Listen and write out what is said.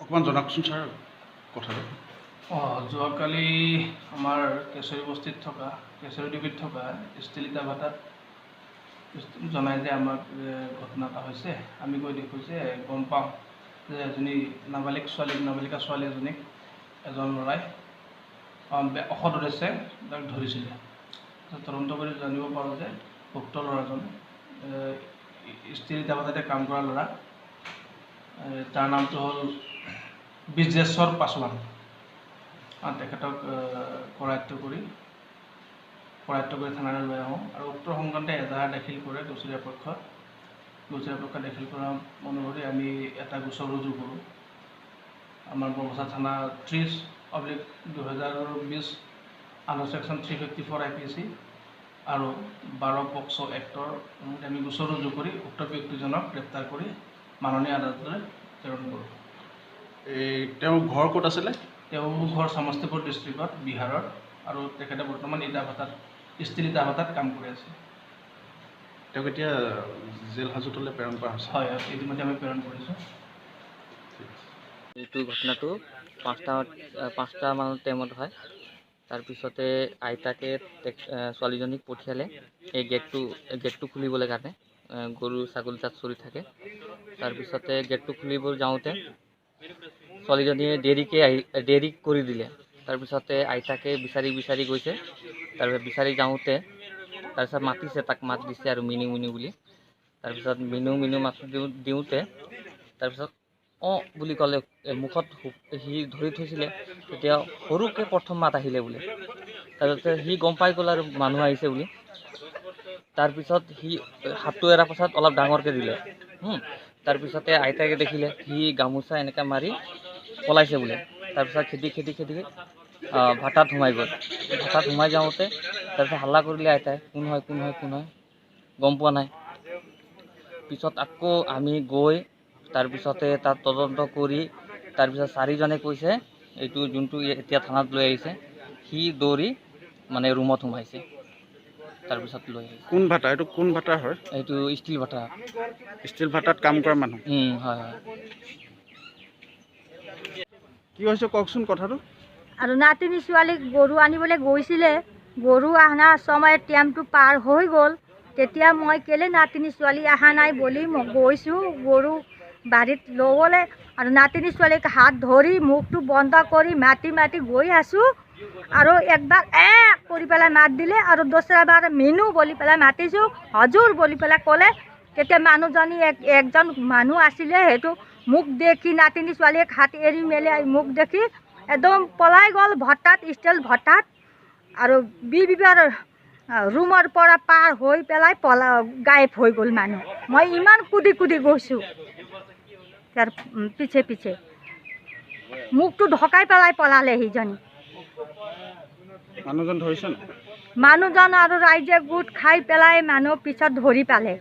অকণমান জনাওকচোন ছাৰ কথাটো। যোৱাকালি আমাৰ কেশৰী বস্তিত থকা কেশৰী ডিবিত থকা ষ্টিল ইটা ভাটাত জনাই যে আমাক ঘটনা এটা হৈছে। আমি গৈ দেখোঁ যে গম পাওঁ যে এজনী নাবালিকা ছোৱালী এজনীক এজন ল'ৰাই অসৎ উদ্দেশ্যে তাক ধৰিছিলে। তদন্ত কৰি জানিব পাৰোঁ যে উক্ত ল'ৰাজন ষ্টিল ইটা ভাটাতে কাম কৰা ল'ৰা। তাৰ নামটো হ'ল বিজেশ্বৰ পাছোৱান। তেখেতক কৰায়ত্ব কৰি থানালৈ লৈ আহোঁ আৰু উক্ত সংক্ৰান্তে এজাহাৰ দাখিল কৰে দোষীয়া পক্ষই দাখিল কৰা অনুসৰি আমি এটা গোচৰ ৰুজু কৰোঁ। আমাৰ বৰবছা থানা 30/2020 আণ্ডাৰ ছেকশ্যন 354 IPC আৰু 12 পক্সো এক্টৰ আমি গোচৰ ৰুজু কৰি উক্ত ব্যক্তিজনক গ্ৰেপ্তাৰ কৰি মাননীয় আদালতলৈ প্ৰেৰণ কৰোঁ। তেওঁৰ ঘৰ ক'ত আছিলে? তেওঁৰ ঘৰ সমষ্টিপুৰ ডিষ্ট্ৰিক্টত বিহাৰৰ আৰু তেখেতে বৰ্তমান ষ্টিল ইটা ভাটাত কাম কৰি আছে। তেওঁক এতিয়া জেল হাজতলৈ প্ৰেৰণ কৰা হৈছে? হয়, ইতিমধ্যে আমি প্ৰেৰণ কৰিছোঁ। এইটো ঘটনাটো 5টা মানৰ টাইমত হয়। তাৰপিছতে আইতাকে ছোৱালীজনীক পঠিয়ালে এই গেটটো খুলিবলৈ কাৰণে। গৰু ছাগলী তাত চৰি থাকে। তাৰপিছতে গেটটো খুলিব যাওঁতে ছোৱালীজনীয়ে দেৰি কৰি দিলে। তাৰপিছতে আইতাকে বিচাৰি গৈছে। তাৰপিছত বিচাৰি যাওঁতে তাৰপিছত মাতিছে, তাক মাত দিছে আৰু মিনু বুলি। তাৰপিছত মিনু মাত দিওঁতে তাৰপিছত অঁ বুলি ক'লে, মুখত সি ধৰি থৈছিলে। তেতিয়া সৰুকৈ প্ৰথম মাত আহিলে বোলে। তাৰপিছতে সি গম পাই গ'ল আৰু মানুহ আহিছে বুলি। তাৰপিছত সি হাতটো এৰাৰ পাছত অলপ ডাঙৰকৈ দিলে। তাৰপিছতে আইতাকে দেখিলে সি গামোচা এনেকৈ মাৰি পলাইছে বোলে। তাৰপিছত খেদি ভাটাত সোমাই গ'ল। ভাটাত সোমাই যাওঁতে তাৰপিছত হাল্লা কৰিলে আইতাই, কোন হয় গম পোৱা নাই। পিছত আকৌ আমি গৈ তাৰপিছতে তাত তদন্ত কৰি তাৰপিছত 4জনে কৈছে এইটো যোনটো এতিয়া থানাত লৈ আহিছে সি দৌৰি মানে ৰুমত সোমাইছে। তাৰপিছত লৈ আহিছে। কোন ভাটা? এইটো কোন ভাটা হয়? এইটো ষ্টিল ভাটা। ষ্টিল ভাটাত কাম কৰা মানুহ? হয়। কি হৈছে কওকচোন কথাটো। আৰু নাতিনী ছোৱালীক গৰু আনিবলৈ গৈছিলে। গৰু অনা সময়ত টাইমটো পাৰ হৈ গ'ল। তেতিয়া মই কেলে নাতিনী ছোৱালী অহা নাই বুলি মই গৈছোঁ গৰু বাৰীত ল'বলৈ। আৰু নাতিনী ছোৱালীক হাত ধৰি মুখটো বন্ধ কৰি মাতি গৈ আছোঁ। আৰু একবাৰ কৰি পেলাই মাত দিলে আৰু দোসৰাবাৰ মিনু বুলি পেলাই মাতিছোঁ, হজুৰ বুলি পেলাই ক'লে। তেতিয়া মানুহজনী একজন মানুহ আছিলে, সেইটো মোক দেখি নাতিনী ছোৱালীক হাত এৰি মেলি মোক দেখি একদম পলাই গ'ল ষ্টিল ভাটাত। আৰু বিবিবাৰ ৰুমৰ পৰা পাৰ হৈ পেলাই গায়ব হৈ গ'ল মানুহ। মই ইমান কুদি গৈছোঁ তাৰ পিছে মুখটো ঢকাই পেলাই পলালে সিজনী। মানুহজন ধৰিছে? মানুহজন আৰু ৰাইজে গোট খাই পেলাই মানুহ পিছত ধৰি পালে।